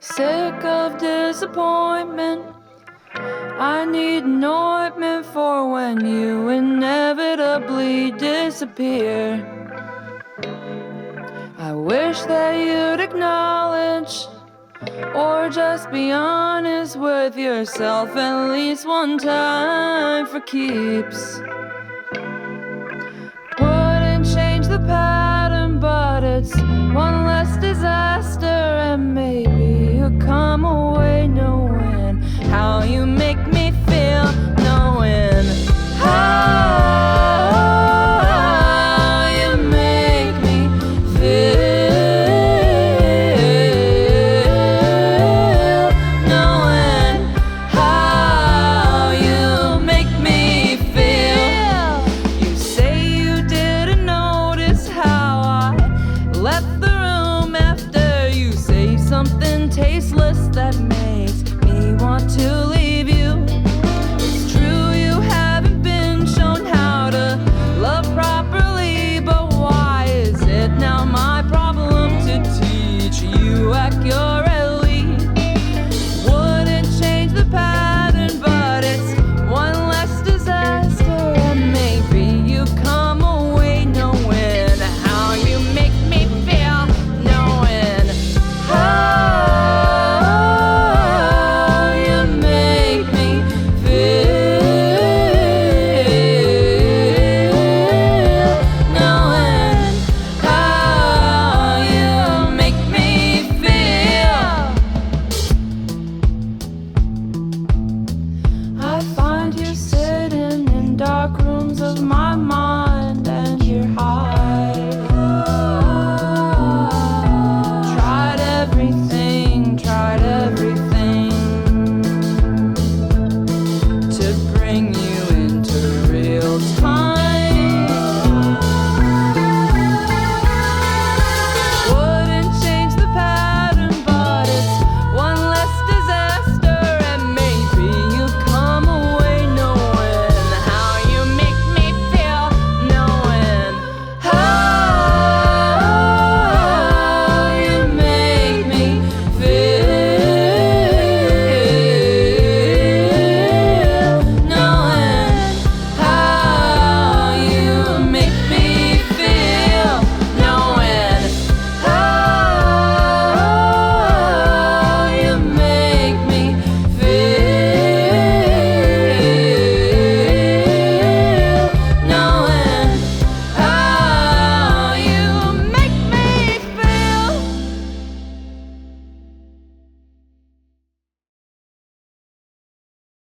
Sick of disappointment. I need an ointment for when you inevitably disappear. I wish that you'd acknowledge, or just be honest with yourself at least one time for keeps. Wouldn't change the pattern, but it's one less disaster, and maybe